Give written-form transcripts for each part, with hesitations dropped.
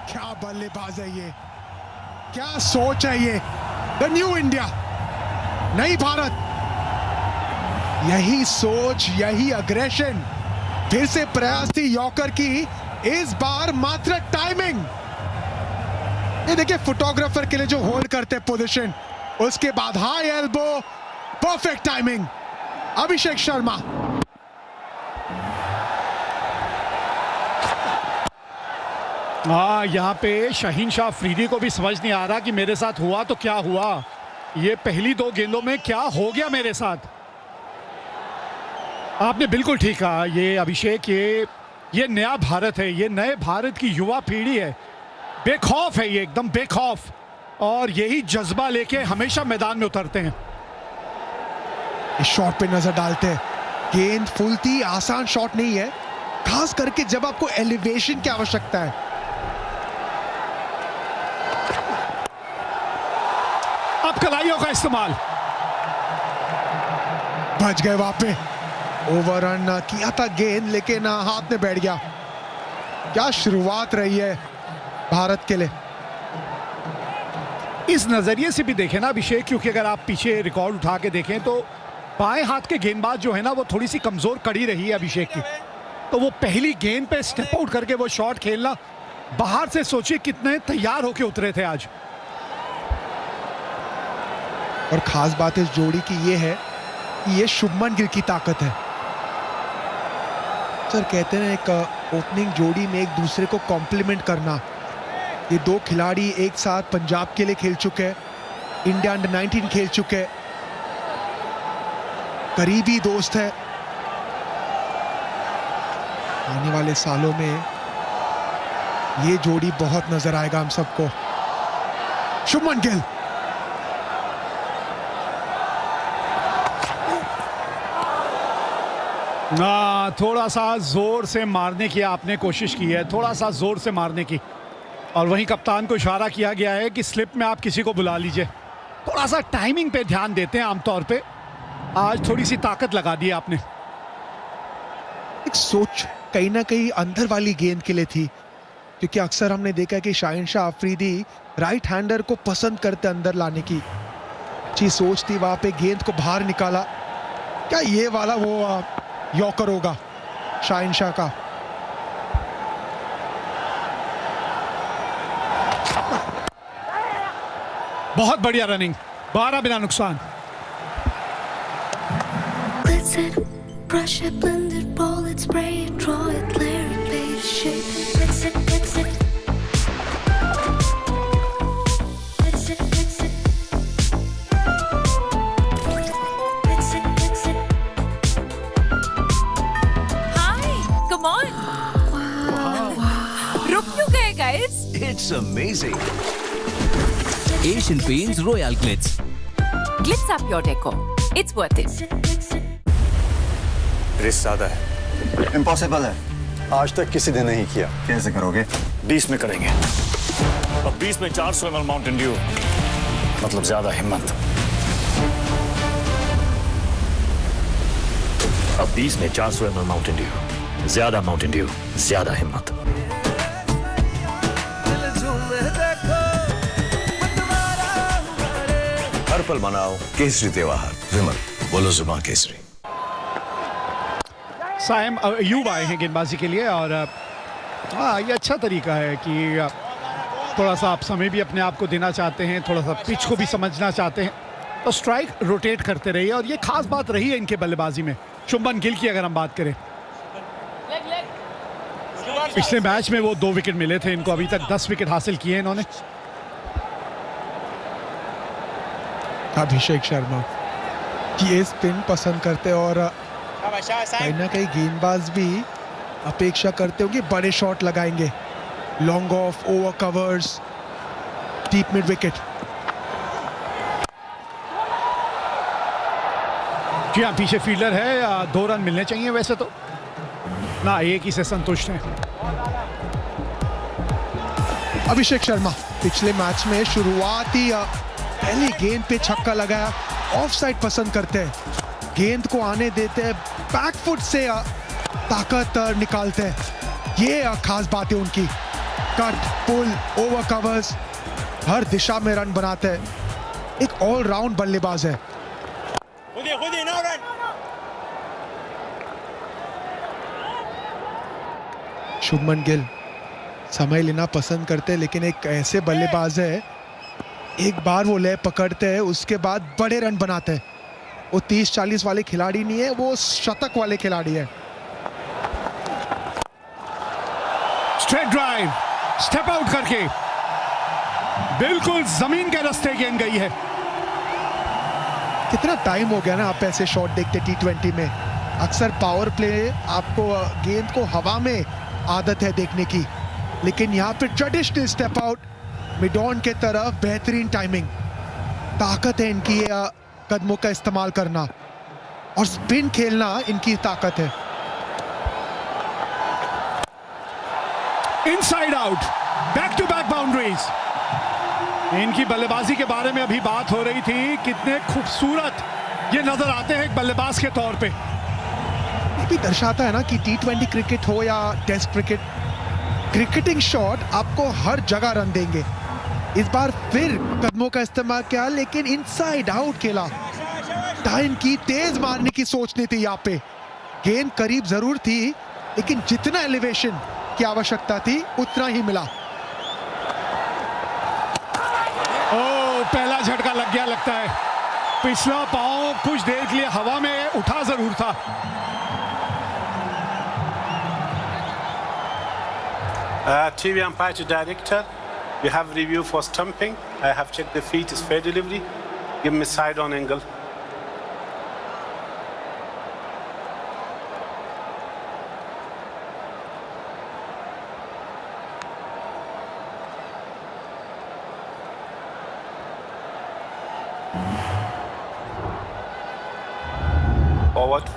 क्या बल्लेबाज है ये, क्या सोच है ये। द न्यू इंडिया, नई भारत, यही सोच, यही अग्रेशन। फिर से प्रयास थी यॉर्कर की, इस बार मात्र टाइमिंग। ये देखिए फोटोग्राफर के लिए जो होल्ड करते पोजीशन, उसके बाद high elbow, perfect timing. Abhishek Sharma, यहाँ पे शाहीन शाह अफरीदी को भी समझ नहीं आ रहा कि मेरे साथ हुआ तो क्या हुआ। ये पहली दो गेंदों में क्या हो गया मेरे साथ। आपने बिल्कुल ठीक कहा, ये अभिषेक, ये नया भारत है, ये नए भारत की युवा पीढ़ी है। बेखौफ है ये, एकदम बेखौफ, और यही जज्बा लेके हमेशा मैदान में उतरते हैं। इस शॉट पे नजर डालते हैं। गेंद फूलती आसान शॉट नहीं है, खास करके जब आपको एलिवेशन की आवश्यकता है। अब कलाइयों का इस्तेमाल, बच गए वहां पे। ओवररन किया था गेंद, लेकिन हाथ में बैठ गया। क्या शुरुआत रही है भारत के लिए। इस नजरिए से भी देखें ना अभिषेक, क्योंकि अगर आप पीछे रिकॉर्ड उठा के देखें तो बाएं हाथ के गेंदबाज जो है ना, वो थोड़ी सी कमजोर कड़ी रही है अभिषेक की। तो वो पहली गेंद पे स्टेप आउट करके वो शॉट खेलना, बाहर से सोचिए कितने तैयार होके उतरे थे आज। और खास बात इस जोड़ी की ये है कि ये शुभमन गिल की ताकत है। सर कहते हैं एक ओपनिंग जोड़ी में एक दूसरे को कॉम्प्लीमेंट करना। ये दो खिलाड़ी एक साथ पंजाब के लिए खेल चुके हैं, इंडिया अंडर 19 खेल चुके हैं, करीबी दोस्त है। आने वाले सालों में ये जोड़ी बहुत नजर आएगा हम सबको। शुभमन गिल, थोड़ा सा जोर से मारने की आपने कोशिश की है, थोड़ा सा जोर से मारने की, और वहीं कप्तान को इशारा किया गया है कि स्लिप में आप किसी को बुला लीजिए। थोड़ा सा टाइमिंग पे ध्यान देते हैं आमतौर पे, आज थोड़ी सी ताकत लगा दी आपने। एक सोच कहीं ना कहीं अंदर वाली गेंद के लिए थी, क्योंकि अक्सर हमने देखा कि शाहीन शाह अफरीदी राइट हैंडर को पसंद करते अंदर लाने की। अच्छी सोच थी वहां पे, गेंद को बाहर निकाला। क्या ये वाला वो यॉर्कर होगा शाहीन शाह का। बहुत बढ़िया रनिंग, 12 बिना नुकसान। It's amazing. Asian Paints Royal Glitz. Glitz up your decor. It's worth it. Risk ज्यादा है। इम्पॉसिबल है, आज तक किसी ने नहीं किया। कैसे करोगे? 20 में करेंगे। अब 20 में 400 ml माउंटेन ड्यू, मतलब ज्यादा हिम्मत। अब 20 में 400 ml माउंटेन ड्यू, ज्यादा माउंटेन ड्यू, ज्यादा हिम्मत। हर पल मनाओ केसरी त्योहार। विमल, बोलो जुबान केसरी। साइम अयूब आए हैं गेंदबाजी के लिए, और ये अच्छा तरीका है कि थोड़ा सा आप समय भी अपने आप को देना चाहते हैं, थोड़ा सा पिच को भी समझना चाहते हैं, तो स्ट्राइक रोटेट करते रहिए। और ये खास बात रही है इनके बल्लेबाजी में, शुभमन गिल की अगर हम बात करें। पिछले मैच में वो 2 विकेट मिले थे इनको, अभी तक 10 विकेट हासिल किए इन्होंने। अभिषेक शर्मा ये स्पिन पसंद करते, और कहीं ना कहीं गेंदबाज भी अपेक्षा करते होंगे बड़े शॉट लगाएंगे, long off, over covers, deep mid wicket. जी हाँ, पीछे फील्डर है, 2 रन मिलने चाहिए वैसे तो ना, एक ही से संतुष्ट हैं। अभिषेक शर्मा पिछले मैच में शुरुआती पहली गेंद पे छक्का लगाया, ऑफ साइड पसंद करते हैं, गेंद को आने देते हैं, बैकफुट से ताकत निकालते हैं। ये खास बात है उनकी। कट, पुल, ओवर कवर्स, हर दिशा में रन बनाते हैं। एक ऑलराउंड बल्लेबाज है। शुभमन गिल समय लेना पसंद करते हैं, लेकिन एक ऐसे बल्लेबाज है, एक बार वो ले पकड़ते हैं उसके बाद बड़े रन बनाते हैं। वो 30-40 वाले खिलाड़ी नहीं है, वो शतक वाले खिलाड़ी है। स्ट्रेट ड्राइव, स्टेप आउट करके बिल्कुल जमीन के रास्ते गेंद गई है। कितना टाइम हो गया ना आप ऐसे शॉट देखते T20 में। अक्सर पावर प्ले आपको गेंद को हवा में आदत है देखने की, लेकिन यहाँ पे traditional step out mid on के तरफ, बेहतरीन टाइमिंग, ताकत है इनकी कदमों का इस्तेमाल करना और स्पिन खेलना इनकी ताकत है। Inside out, back to back boundaries. इनकी बल्लेबाजी के बारे में अभी बात हो रही थी, कितने खूबसूरत ये नजर आते हैं एक बल्लेबाज के तौर पे। ये भी दर्शाता है ना कि T20 क्रिकेट हो या टेस्ट क्रिकेट, क्रिकेटिंग शॉट आपको हर जगह रन देंगे। इस बार फिर कदमों का इस्तेमाल किया, लेकिन इनसाइड आउट खेला। टाइम की तेज मारने की सोच नहीं थी यहाँ पे। गेंद करीब जरूर थी, लेकिन जितना एलिवेशन की आवश्यकता थी उतना ही मिला। पहला झटका लग गया लगता है। पिछला पांव कुछ देर के लिए हवा में उठा जरूर था। TV umpire to director, we have review for stumping. I have checked the feet is fair delivery. Give me side on angle.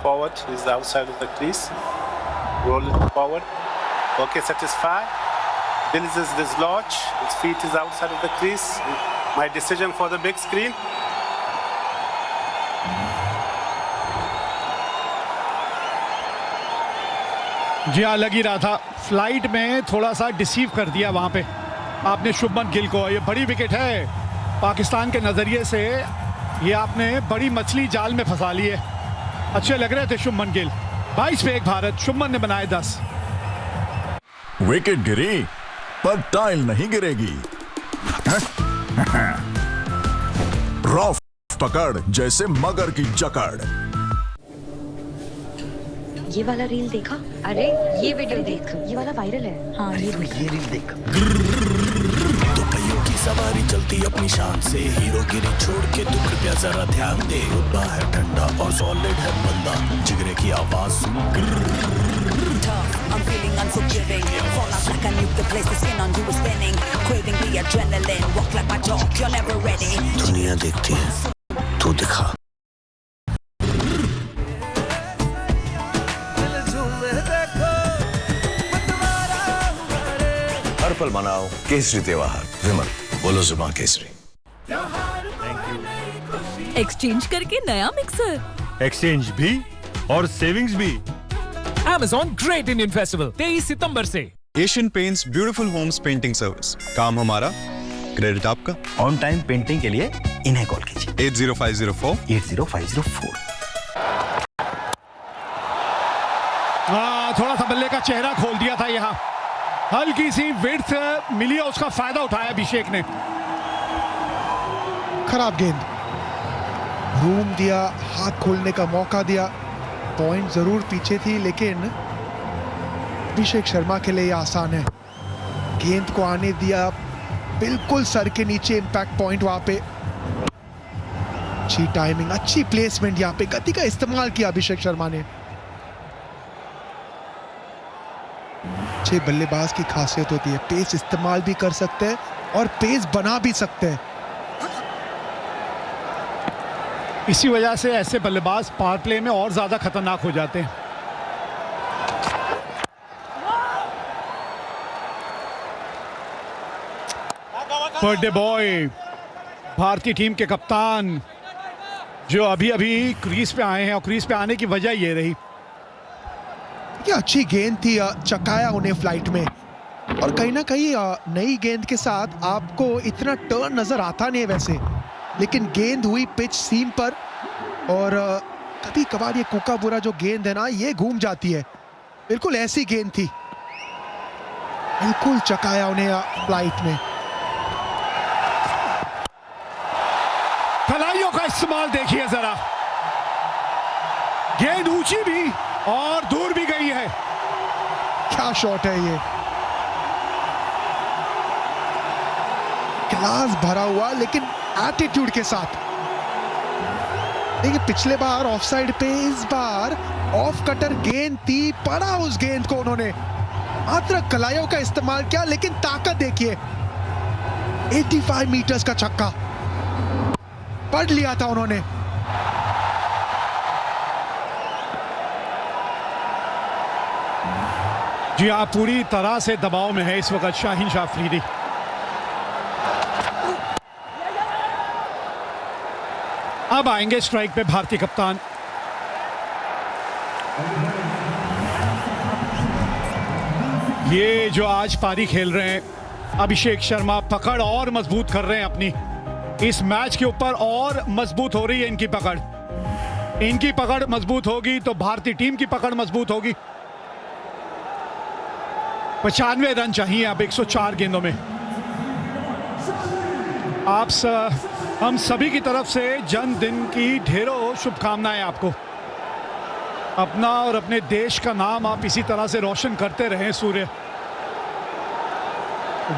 Forward is the outside of the crease. Roll it forward. Okay, satisfied. Bill is dislodged. His feet is outside of the crease. My decision for the big screen. जी हाँ, लग ही रहा था। Flight में थोड़ा सा deceive कर दिया वहां पे आपने शुभमन गिल को। ये बड़ी विकेट है पाकिस्तान के नजरिए से, ये आपने बड़ी मछली जाल में फंसा ली है। अच्छे लग रहे थे शुभमन गिल। 22 पे 1 भारत, शुभमन ने बनाए 10। विकेट गिरी पर टाइल नहीं गिरेगी। रॉफ पकड़ जैसे मगर की जकड़। ये वाला रील देखा? अरे ये वीडियो देख, ये वाला वायरल है। हाँ ये रील देख। तो कईयों की सवारी चलती अपनी शान से, हीरो गिरी छोड़ के तू कृपया जरा ध्यान दे। रुतबा है ठंडा और सॉलिड है बंदा, जिगरे की आवाज सुन। I'm feeling unforgiving. Fall out like a nuke, the place the skin on you is spinning. Craving the adrenaline, walk like my dog, you're never ready. दुनिया देखती है, तू दिखा। हर पल मनाओ केसरी त्योहार। विमल, बोलो जुबान केसरी। एक्सचेंज करके नया मिक्सर, एक्सचेंज भी और सेविंग्स भी। Amazon Great Indian Festival 23 सितंबर से। Asian Paints beautiful homes painting service, काम हमारा, क्रेडिट आपका। ऑन टाइम पेंटिंग के लिए इन्हें कॉल कीजिए 80504। थोड़ा सा बल्ले का चेहरा खोल दिया था यहाँ, हल्की सी विड्थ मिली है, उसका फायदा उठाया अभिषेक ने। खराब गेंद, रूम दिया, हाथ खोलने का मौका दिया। पॉइंट जरूर पीछे थी, लेकिन अभिषेक शर्मा के लिए ये आसान है। गेंद को आने दिया, बिल्कुल सर के नीचे इंपैक्ट पॉइंट वहां पे। अच्छी टाइमिंग, अच्छी प्लेसमेंट, यहाँ पे गति का इस्तेमाल किया अभिषेक शर्मा ने। अच्छे बल्लेबाज की खासियत होती है, पेस इस्तेमाल भी कर सकते हैं और पेस बना भी सकते हैं। इसी वजह से ऐसे बल्लेबाज पावर प्ले में और ज्यादा खतरनाक हो जाते हैं। बर्थडे बॉय, भारतीय टीम के कप्तान, जो अभी अभी क्रीज पे आए हैं, और क्रीज पे आने की वजह ये रही कि अच्छी गेंद थी, चकाया उन्हें फ्लाइट में। और कहीं ना कहीं नई गेंद के साथ आपको इतना टर्न नजर आता नहीं है वैसे, लेकिन गेंद हुई पिच सीम पर और कभी कभार ये कूकाबुरा जो गेंद है ना, ये घूम जाती है। बिल्कुल ऐसी गेंद थी, बिल्कुल चकाया उन्हें फ्लाइट में। खिलाड़ियों का इस्तेमाल देखिए जरा, गेंद ऊंची भी और दूर भी गई है। क्या शॉट है ये, क्लास भरा हुआ लेकिन एटीट्यूड के साथ। देखिए पिछले बार ऑफ साइड पे, इस बार ऑफ कटर गेंद थी, पड़ा उस गेंद को उन्होंने, मात्र कलाइयों का इस्तेमाल किया, लेकिन ताकत देखिए, 85 मीटर्स का छक्का पढ़ लिया था उन्होंने। जी आप पूरी तरह से दबाव में है इस वक्त शाहीन शाह अफरीदी। अब आएंगे स्ट्राइक पे भारतीय कप्तान। ये जो आज पारी खेल रहे हैं अभिषेक शर्मा, पकड़ और मजबूत कर रहे हैं अपनी, इस मैच के ऊपर और मजबूत हो रही है इनकी पकड़। इनकी पकड़ मजबूत होगी तो भारतीय टीम की पकड़ मजबूत होगी। 95 रन चाहिए अब 104 गेंदों में। हम सभी की तरफ से जन्मदिन की ढेरों शुभकामनाएं आपको। अपना और अपने देश का नाम आप इसी तरह से रोशन करते रहें सूर्य।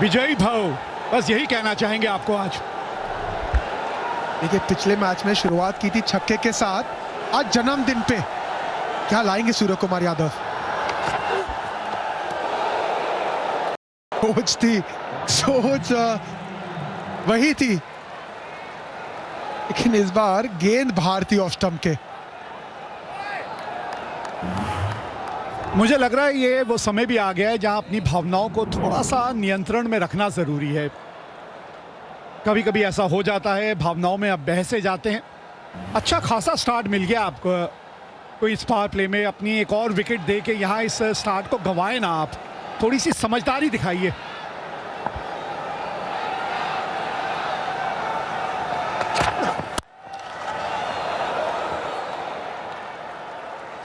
विजयी भव, बस यही कहना चाहेंगे आपको आज। देखिए पिछले मैच में शुरुआत की थी छक्के के साथ, आज जन्मदिन पे क्या लाएंगे सूर्य कुमार यादव। सोच वही थी, लेकिन इस बार गेंद भारतीय ऑफ स्टंप के। मुझे लग रहा है ये वो समय भी आ गया है जहां अपनी भावनाओं को थोड़ा सा नियंत्रण में रखना जरूरी है। कभी कभी ऐसा हो जाता है, भावनाओं में अब बहसे जाते हैं। अच्छा खासा स्टार्ट मिल गया आपको, कोई इस पावर प्ले में अपनी एक और विकेट दे के यहाँ इस स्टार्ट को गंवाए ना आप, थोड़ी सी समझदारी दिखाइए।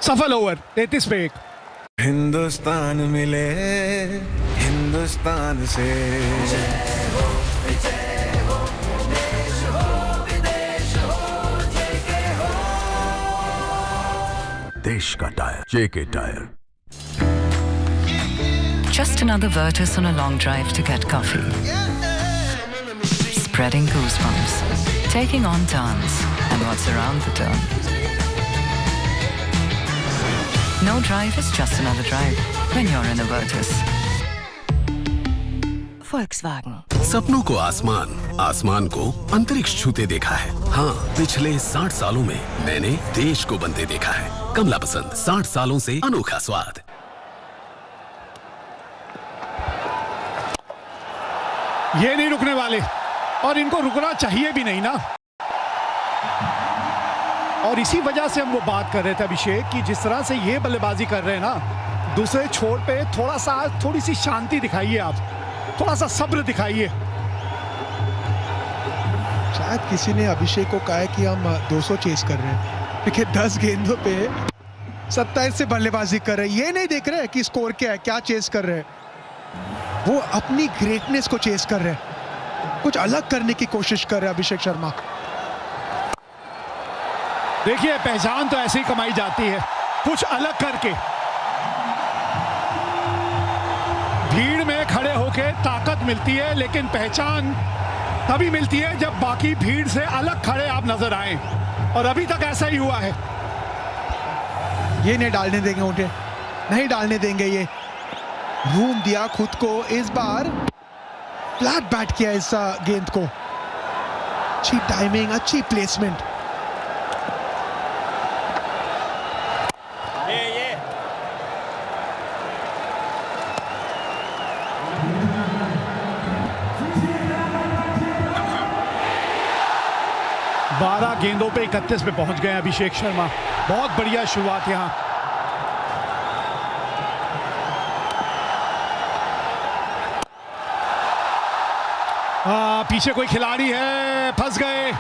सफल ओवर 33 पे 1। हिंदुस्तान मिले हिंदुस्तान से, देश का tyre, JK tyre. Just another Virtus on a long drive to get coffee. Spreading goosebumps, taking on turns, and what's around the turn. No drive is just another drive when you're in a Virtus. Volkswagen. सपनों को आसमान, आसमान को अंतरिक्ष छूते देखा है। हाँ, पिछले 60 सालों में मैंने देश को बनते देखा है। कमला पसंद, 60 सालों से अनोखा स्वाद। ये नहीं रुकने वाले, और इनको रुकना चाहिए भी नहीं ना। और इसी वजह से हम वो बात कर रहे थे अभिषेक कि जिस तरह से ये बल्लेबाजी कर रहे हैं ना, दूसरे छोर पे थोड़ी सी शांति दिखाइए आप, थोड़ा सा सब्र दिखाइए। शायद किसी ने अभिषेक को कहा है कि हम 200 चेस कर रहे हैं, देखिए 10 गेंदों पे 27 से बल्लेबाजी कर रहे हैं। ये नहीं देख रहे कि स्कोर क्या है, क्या चेस कर रहे हैं, वो अपनी ग्रेटनेस को चेस कर रहे हैं, कुछ अलग करने की कोशिश कर रहे हैं अभिषेक शर्मा। देखिए पहचान तो ऐसे ही कमाई जाती है, कुछ अलग करके। भीड़ में खड़े होके ताकत मिलती है, लेकिन पहचान तभी मिलती है जब बाकी भीड़ से अलग खड़े आप नजर आए, और अभी तक ऐसा ही हुआ है। ये नहीं डालने देंगे उन्हें, नहीं डालने देंगे। ये रूम दिया खुद को, इस बार फ्लैट बैट किया इस गेंद को। अच्छी टाइमिंग, अच्छी प्लेसमेंट। बारह गेंदों पे 31 पे पहुंच गए अभिषेक शर्मा। बहुत बढ़िया शुरुआत यहां। पीछे कोई खिलाड़ी है, फंस गए।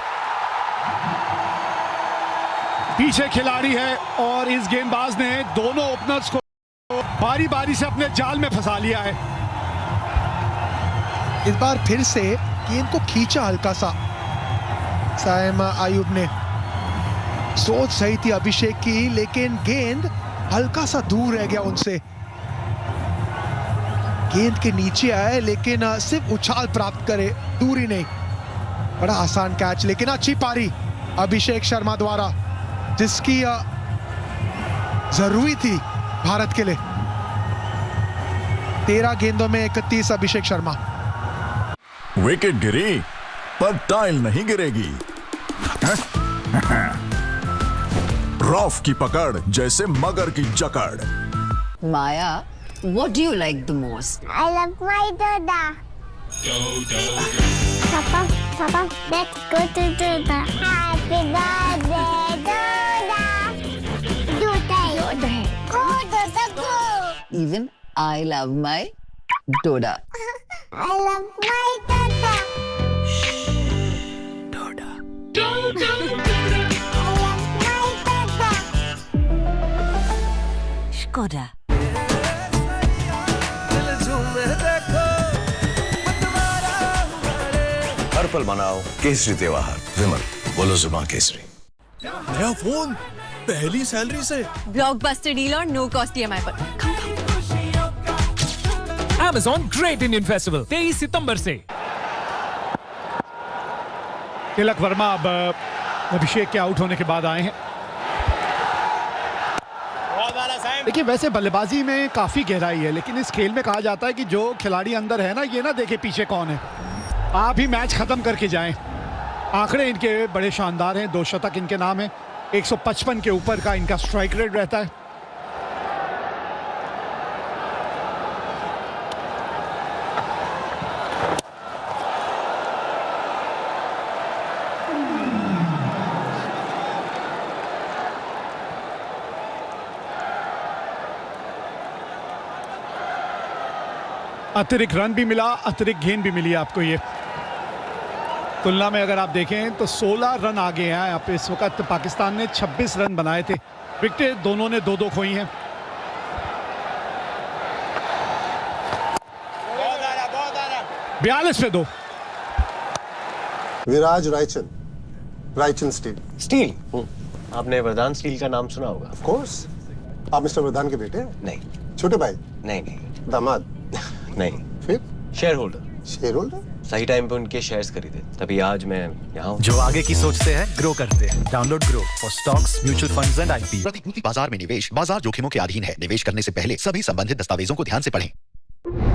पीछे खिलाड़ी है और इस गेंदबाज ने दोनों ओपनर्स को बारी बारी से अपने जाल में फंसा लिया है। इस बार फिर से गेंद को खींचा हल्का सा साइम आयुब ने। सोच सही थी अभिषेक की, लेकिन गेंद हल्का सा दूर रह गया उनसे। गेंद के नीचे आए लेकिन सिर्फ उछाल प्राप्त करे, दूरी नहीं। बड़ा आसान कैच, लेकिन अच्छी पारी अभिषेक शर्मा द्वारा, जिसकी जरूरी थी भारत के लिए। 13 गेंदों में 31 अभिषेक शर्मा। विकेट गिरी पर टाइल नहीं गिरेगी। रॉफ की पकड़ जैसे मगर की जकड़। माया, what do you like the most? I love my Doda. Papa, let's go to Doda. Happy birthday, Doda. Doda. Go, Doda, go. Even I love my Doda. I love my Doda. Doda. I love my Doda. Skoda. हर पल मनाओ केसरी त्योहार। विमल, बोलो जुबान केसरी। नया phone पहली salary से। Blockbuster deal और no cost EMI पर। Amazon Great Indian Festival 23 सितंबर से। तिलक वर्मा अब अभिषेक के आउट होने के बाद आए हैं। देखिए, वैसे बल्लेबाजी में काफी गहराई है, लेकिन इस खेल में कहा जाता है कि जो खिलाड़ी अंदर है ना, ये ना देखे पीछे कौन है। आप ही मैच खत्म करके जाएं। आंकड़े इनके बड़े शानदार हैं। 2 शतक इनके नाम है। 155 के ऊपर का इनका स्ट्राइक रेट रहता है। अतिरिक्त रन भी मिला, अतिरिक्त गेंद भी मिली आपको। ये तुलना में अगर आप देखें तो 16 रन आगे हैं आप। इस वक्त पाकिस्तान ने 26 रन बनाए थे। विकेटें दोनों ने 2-2 खोई हैं। बयालीस पे 2। विराज रायचंद स्टील। आपने वरदान स्टील का नाम सुना होगा। Of course. आप मिस्टर वरदान के बेटे हैं? नहीं। छोटे भाई? नहीं। दामाद? नहीं। फिर? Share holder. सही टाइम पे उनके शेयर्स खरीदे, तभी आज मैं यहाँ हूँ। जो आगे की सोचते हैं, ग्रो करते हैं। Download grow for stocks, mutual funds and IPO। प्रतिभूति बाजार में निवेश बाजार जोखिमों के अधीन है। निवेश करने से पहले सभी संबंधित दस्तावेजों को ध्यान से पढ़ें।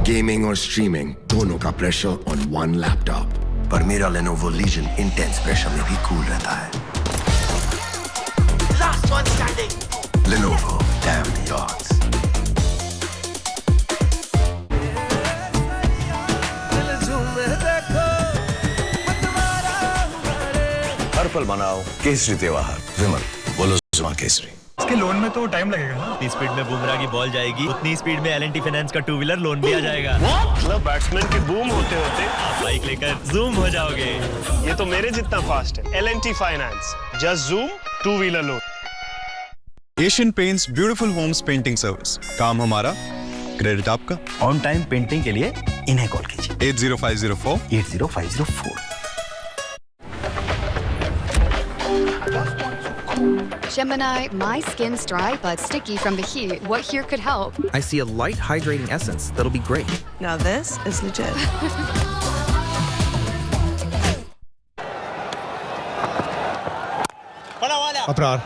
गेमिंग और स्ट्रीमिंग दोनों का प्रेशर ऑन वन लैपटॉप, पर मेरा Lenovo Legion इंटेंस प्रेशर में भी कूल रहता है। Last one standing. Lenovo, damn the odds. हर पल मनाओ केसरी त्योहार। विमल, बोलो जुबान केसरी। इसके लोन में तो टाइम लगेगा ना। जितनी स्पीड में बुमराह की बॉल जाएगी, उतनी स्पीड में L&T फाइनेंस का 2 व्हीलर लोन भी आ जाएगा। मतलब बैट्समैन की बूम होते होते आप बाइक लेकर जूम हो जाओगे। ये तो मेरे जितना फास्ट है। L&T finance, just zoom 2 wheeler loan. Asian Paints beautiful homes painting service. काम हमारा, क्रेडिट आपका। ऑन टाइम पेंटिंग के लिए इन्हें कॉल कीजिए। 80504 80504। Gemini, my skin's dry but sticky from the heat. What here could help? I see a light hydrating essence that'll be great. Now this is legit. Abrar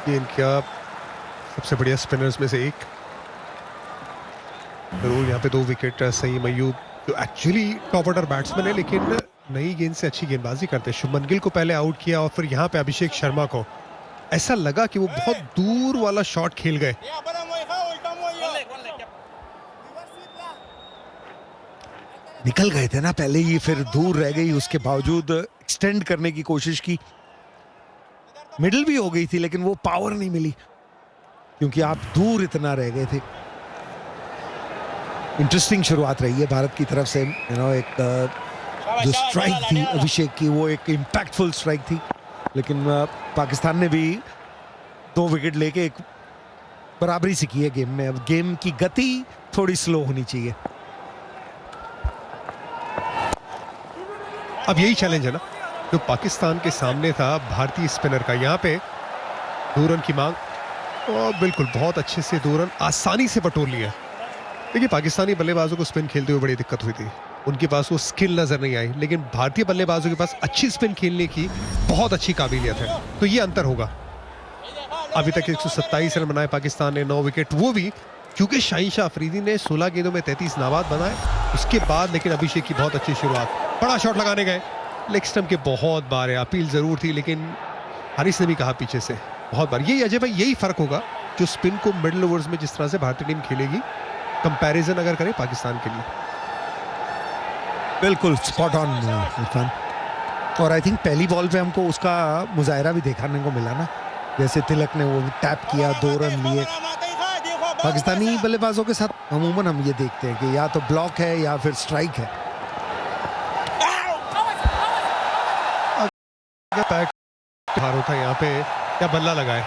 ये इनका सबसे बढ़िया spinners में से एक। जरूर यहाँ पे 2 विकेट सही। मयूब जो एक्चुअली टॉप ऑर्डर बैट्समैन है, लेकिन नई गेंद से अच्छी गेंदबाजी करते। शुभमन गिल को पहले आउट किया और फिर यहाँ पे अभिषेक शर्मा को ऐसा लगा कि वो बहुत दूर वाला शॉट खेल गए। निकल गए थे ना पहले ही, फिर दूर रह गई। उसके बावजूद एक्सटेंड करने की कोशिश की, मिडिल भी हो गई थी, लेकिन वो पावर नहीं मिली क्योंकि आप दूर इतना रह गए थे। इंटरेस्टिंग शुरुआत रही है भारत की तरफ से। एक जो स्ट्राइक थी अभिषेक की, वो एक इम्पैक्टफुल स्ट्राइक थी, लेकिन पाकिस्तान ने भी 2 विकेट लेके एक बराबरी सी की है गेम में। अब गेम की गति थोड़ी स्लो होनी चाहिए। अब यही चैलेंज है ना जो पाकिस्तान के सामने था भारतीय स्पिनर का। यहाँ पे 2 रन की मांग और बिल्कुल बहुत अच्छे से 2 रन आसानी से बटोर लिया। देखिए पाकिस्तानी बल्लेबाजों को स्पिन खेलते हुए बड़ी दिक्कत हुई थी, उनके पास वो स्किल नजर नहीं आई, लेकिन भारतीय बल्लेबाजों के पास अच्छी स्पिन खेलने की बहुत अच्छी काबिलियत है। तो ये अंतर होगा। अभी तक 127 रन बनाए पाकिस्तान ने, 9 विकेट, वो भी क्योंकि शाहीन शाह अफरीदी ने 16 गेंदों में 33 नाबाद बनाए। उसके बाद लेकिन अभिषेक की बहुत अच्छी शुरुआत, बड़ा शॉट लगाने गए, लेग स्टंप के बहुत बार है, अपील जरूर थी, लेकिन हारिस ने भी कहा पीछे से बहुत बार। यही अजय भाई यही फर्क होगा जो स्पिन को मिडिल ओवर्स में जिस तरह से भारतीय टीम खेलेगी, कंपैरिजन अगर करें पाकिस्तान के लिए। बिल्कुल स्पॉट ऑन इरफान। और आई थिंक पहली बॉल पे हमको उसका मुजाहिरा भी देखने को मिला ना, जैसे तिलक ने वो टैप किया, 2 रन लिए। पाकिस्तानी बल्लेबाजों के साथ अमूमन हम ये देखते हैं कि या तो ब्लॉक है या फिर स्ट्राइक है। हार होता है यहाँ पे, क्या बल्ला लगाए,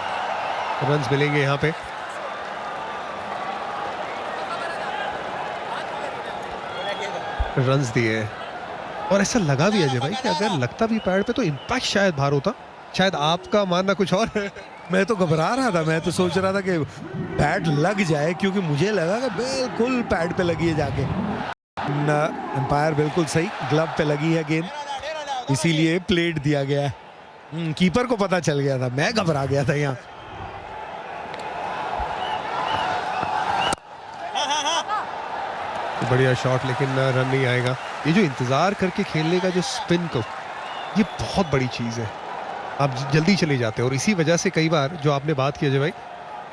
रन मिलेंगे यहाँ पे। रन्स दिए और ऐसा लगा भी अजय भाई कि अगर लगता भी पैड पे तो इम्पैक्ट शायद बाहर होता। शायद आपका मानना कुछ और है। मैं तो घबरा रहा था, मैं तो सोच रहा था कि पैड लग जाए, क्योंकि मुझे लगा कि बिल्कुल पैड पे लगी है जाके। एम्पायर बिल्कुल सही, ग्लव पे लगी है गेंद, इसीलिए प्लेट दिया गया है। कीपर को पता चल गया था, मैं घबरा गया था यहाँ। बढ़िया शॉट, लेकिन रन नहीं आएगा। ये जो इंतजार करके खेलने का जो स्पिन को, ये बहुत बड़ी चीज है। आप जल्दी चले जाते हो और इसी वजह से कई बार जो आपने बात की अजय भाई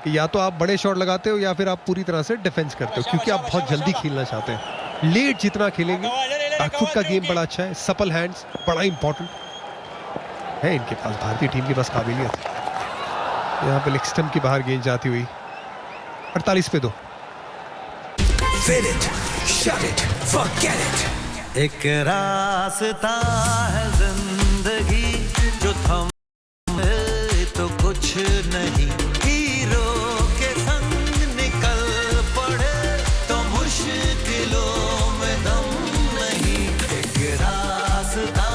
कि या तो आप बड़े शॉट लगाते हो या फिर आप पूरी तरह से डिफेंस करते हो, क्योंकि आप बहुत जल्दी खेलना चाहते हैं। लेट जितना खेलेंगे, बैकफुट का गेम बड़ा अच्छा है, सपल हैंड्स बड़ा इंपॉर्टेंट है इनके पास, भारतीय टीम के पास काबिलियत। यहाँ पे लेग स्टंप की बाहर गेंद जाती हुई 48 पे 2। Fill it, shut it, forget it. एक रास्ता है जिंदगी जो थम तो कुछ नहीं, हीरो के संग निकल पड़े तो मुश्किलों में दम नहीं। एक रास्ता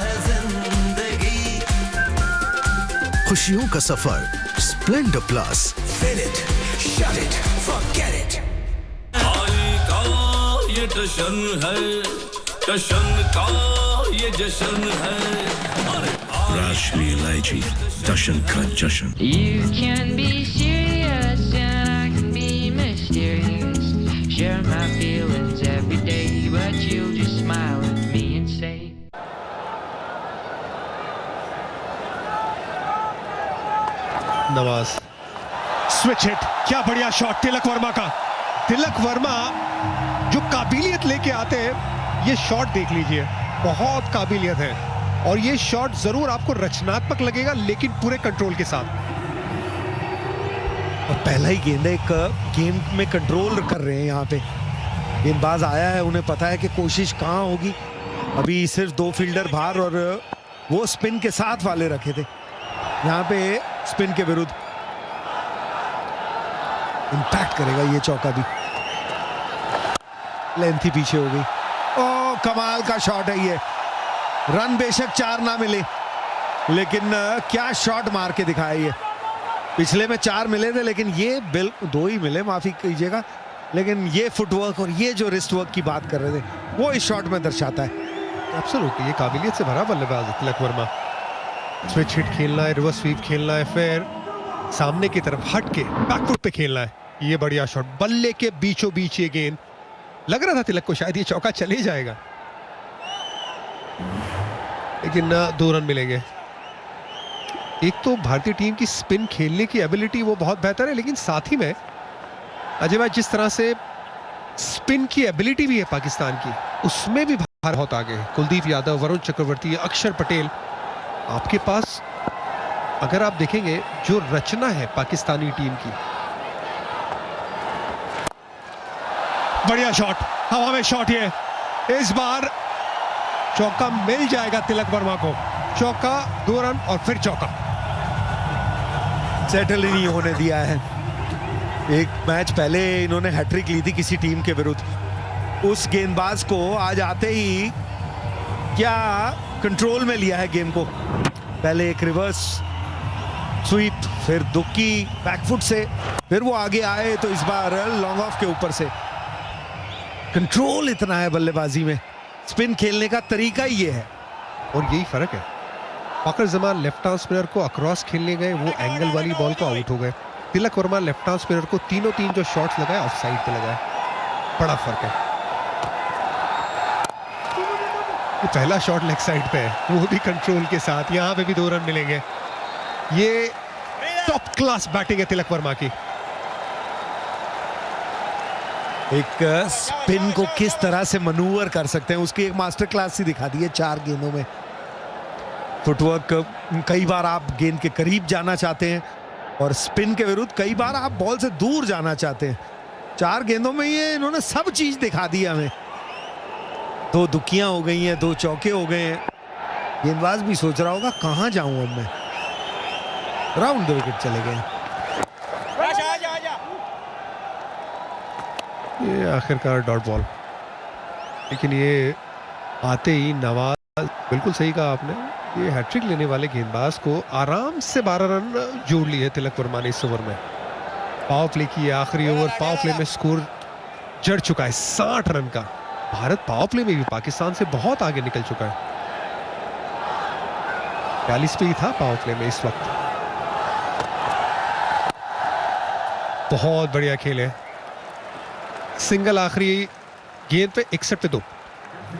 है जिंदगी, खुशियों का सफर, Splendor plus. Fill it, shut it, forget it. ये जशन है, जशन का ये जशन है। राष्ट्रीय इलायची, जशन का जशन। You can be serious and I can be mysterious. Share my feelings every day, but you just smile at me and say. Nawaz switch hit, क्या बढ़िया शॉट तिलक वर्मा का। तिलक वर्मा जो काबिलियत लेके आते हैं, ये शॉट देख लीजिए, बहुत काबिलियत है। और ये शॉट जरूर आपको रचनात्मक लगेगा, लेकिन पूरे कंट्रोल के साथ। और पहला ही गेंद है, एक गेम में कंट्रोल कर रहे हैं यहाँ पे। गेंदबाज आया है, उन्हें पता है कि कोशिश कहाँ होगी। अभी सिर्फ 2 फील्डर बाहर और वो स्पिन के साथ वाले रखे थे, यहाँ पे स्पिन के विरुद्ध इंपैक्ट करेगा ये चौका भी। लेंथी पीछे हो गई। ओ कमाल का शॉट है ये। रन बेशक 4 ना मिले, लेकिन क्या शॉट मार के दिखाया ये। पिछले में 4 मिले थे, लेकिन ये 2 ही मिले, माफी कीजिएगा, लेकिन ये फुटवर्क और ये जो रिस्ट वर्क की बात कर रहे थे, वो इस शॉट में दर्शाता है। एब्सोल्युटली, ये काबिलियत से भरा बल्लेबाज है तिलक वर्मा। स्विच हिट खेलना है, रिवर्स स्वीप खेलना है, फिर सामने की तरफ हट के बैकफुट पे खेलना है। ये बढ़िया शॉट, बल्ले के बीचों बीच ये गेंद। लग रहा था तिलक को शायद ये चौका चले जाएगा, लेकिन 2 रन मिलेंगे। एक तो भारतीय टीम की स्पिन खेलने की एबिलिटी वो बहुत बेहतर है, लेकिन साथ ही में अजय भाई जिस तरह से स्पिन की एबिलिटी भी है पाकिस्तान की, उसमें भी भारत बहुत आगे है। कुलदीप यादव, वरुण चक्रवर्ती, अक्षर पटेल, आपके पास अगर आप देखेंगे जो रचना है पाकिस्तानी टीम की, बढ़िया शॉट, हवा में शॉट, ये इस बार चौका मिल जाएगा तिलक वर्मा को। चौका, 2 रन और फिर चौका। सेटल ही नहीं होने दिया है। एक मैच पहले इन्होंने हैट्रिक ली थी किसी टीम के विरुद्ध, उस गेंदबाज को आज आते ही क्या कंट्रोल में लिया है गेम को। पहले एक रिवर्स स्वीप, फिर दुक्की बैकफुट से, फिर वो आगे आए तो इस बार लॉन्ग ऑफ के ऊपर से। कंट्रोल इतना है बल्लेबाजी में, स्पिन खेलने का तरीका ही ये है। और यही फर्क है। फखर जमान लेफ्ट आर्म स्पिनर को अक्रॉस खेलने गए, वो एंगल वाली बॉल को आउट हो गए। Tilak Varma left arm spinner को तीनों जो शॉट्स लगाए ऑफ साइड पे लगाए। बड़ा फर्क है। ये पहला शॉट लेग साइड पे है, वो भी कंट्रोल के साथ। यहां पे भी 2 रन मिलेंगे। ये टॉप क्लास बैटिंग है तिलक वर्मा की। एक स्पिन को किस तरह से मनूवर कर सकते हैं, उसकी एक मास्टर क्लास ही दिखा दी है 4 गेंदों में। फुटवर्क, कई बार आप गेंद के करीब जाना चाहते हैं और स्पिन के विरुद्ध कई बार आप बॉल से दूर जाना चाहते हैं। 4 गेंदों में ये इन्होंने सब चीज दिखा दी हमें। 2 दुक्कियां हो गई हैं, 2 चौके हो गए हैं। गेंदबाज भी सोच रहा होगा कहां जाऊं अब मैं। राउंड द विकेट चले गए। ये आखिरकार डॉट बॉल, लेकिन ये आते ही नवाज, बिल्कुल सही कहा आपने, ये हैट्रिक लेने वाले गेंदबाज को आराम से 12 रन जोड़ लिए तिलक वर्मा ने इस ओवर में। पावर प्ले की आखिरी ओवर, पावर प्ले में स्कोर जड़ चुका है 60 रन का। भारत पावर प्ले में भी पाकिस्तान से बहुत आगे निकल चुका है। 42 पे ही था पावर प्ले में इस वक्त। बहुत बढ़िया खेल है। सिंगल आखिरी गेंद पे 61 पे 2।